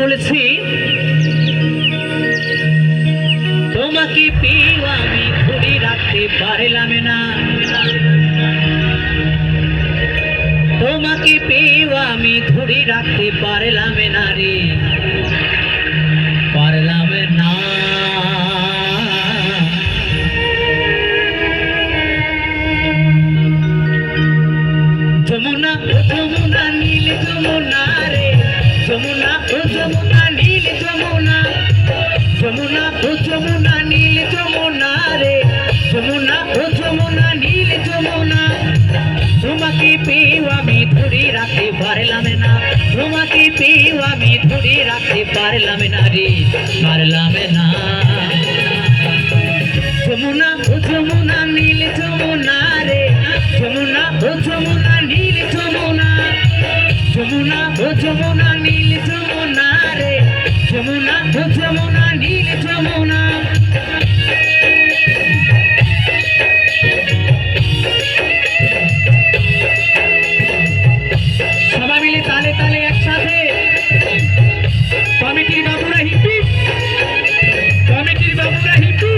বলেছি তোমাকে পেয়েও আমি ধরে রাখতে পারলাম না, তোমাকে পেয়েও আমি ধরে রাখতে পারলাম না রে, পারলাম না। যমুনা ও যমুনা নীল যমুনা রে, যমুনা ও যমুনা নীল যমুনা, যমুনা ও যমুনা নীল যমুনা রে, যমুনা ও যমুনা নীল যমুনা। তোমাকে পেয়েও আমি ধরে রাখতে পারলাম না, তোমাকে পেয়েও আমি ধরে রাখতে পারলাম না রে, পারলাম না। যমুনা ও যমুনা নীল যমুনা রে, যমুনা ও যমুনা নীল যমুনা, যমুনা ও যমুনা নীল যমুনা রে, যমুনা ও যমুনা নীল যমুনা। সবাই মিলে তালে তালে একসাথে কমিটির বাবুরা হিপি, কমিটির বাবুরা হিপি,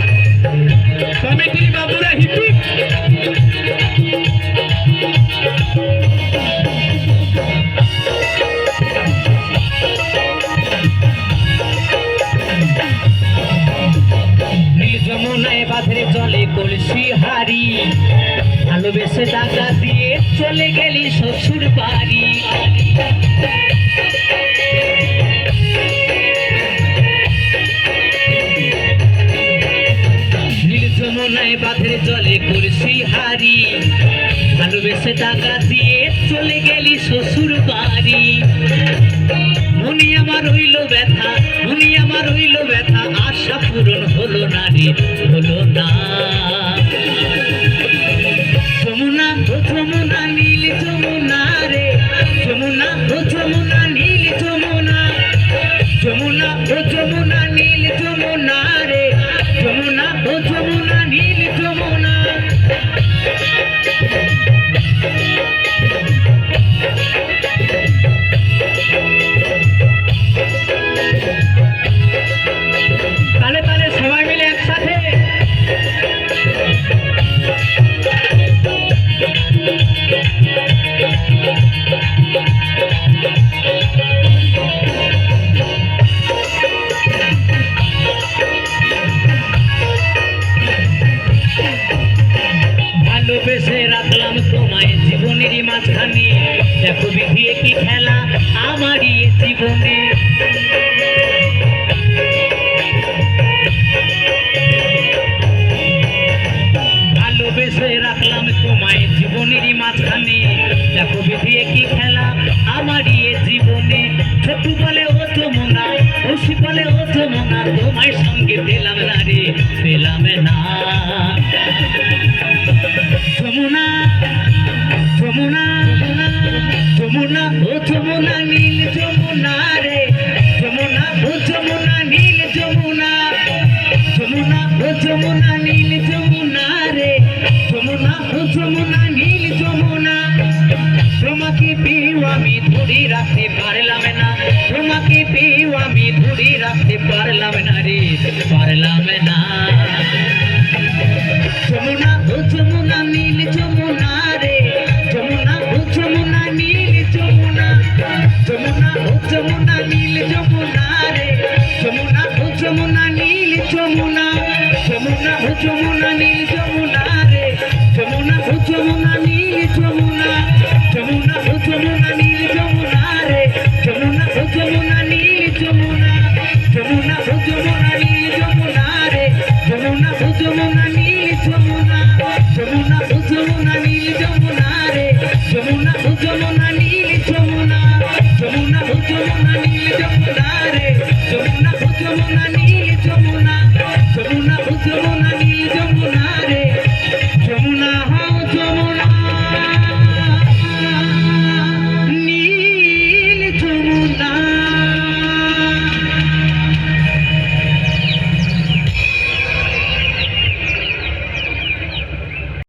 কমিটির বাবুরা হিপি। যমুনায় বাঁধে চলে কলসি হারি, ভালোবেসে টাকা দিয়ে চলে গেলি শ্বশুর বাড়ি। নীল যমুনায় বাঁধে চলে কলসি হারি, ভালোবেসে টাকা দিয়ে চলে গেলি শ্বশুর বাড়ি। মনে আমার হইল ব্যথা, মনে আমার হইল ব্যথা, আশা পূরণ হলো না রে, হলো না। যমুনা ও যমুনা নীল যমুনা রে, যমুনা ও যমুনা নীল যমুনা, যমুনা ও যমুনা নীল যমুনা রে, যমুনা ও যমুনা নীল যমুনা। তালে তালে সবাই মিলে একসাথে। ভালোবেসে রাখলাম তোমায় জীবনের মাঝখানে, দেখো বিধি কি খেলা আমারই জীবনে। ভালোবেসে রাখলাম তোমায় জীবনের মাঝখানে, দেখো বিধি কি খেলা আমারই জীবনে। ছোটু বলে ও যমুনা, খুশি বলে ও যমুনা, তোমায় সঙ্গে পেলাম না রে, পেলাম না। যমুনা যমুনা যমুনা ও যমুনা নীল যমুনা রে, যমুনা ও যমুনা নীল যমুনা, যমুনা ও যমুনা নীল যমুনা রে, যমুনা ও যমুনা নীল যমুনা। তোমাকে পেয়েও আমি ধরে রাখতে পারলাম না, তোমাকে পেয়েও আমি ধরে রাখতে পারলাম না রে, পারলাম না। যমুনা ও যমুনা নীল যমুনা রে, যমুনা ও যমুনা নীল যমুনা, যমুনা ও যমুনা নীল যমুনা রে, যমুনা ও যমুনা নীল যমুনা, যমুনা ও যমুনা নীল যমুনা রে, যমুনা ও যমুনা নীল যমুনা, যমুনা ও যমুনা নীল যমুনা রে, যমুনা ও যমুনা নীল যমুনা, যমুনা ও যমুনা নীল যমুনা রে, যমুনা ও যমুনা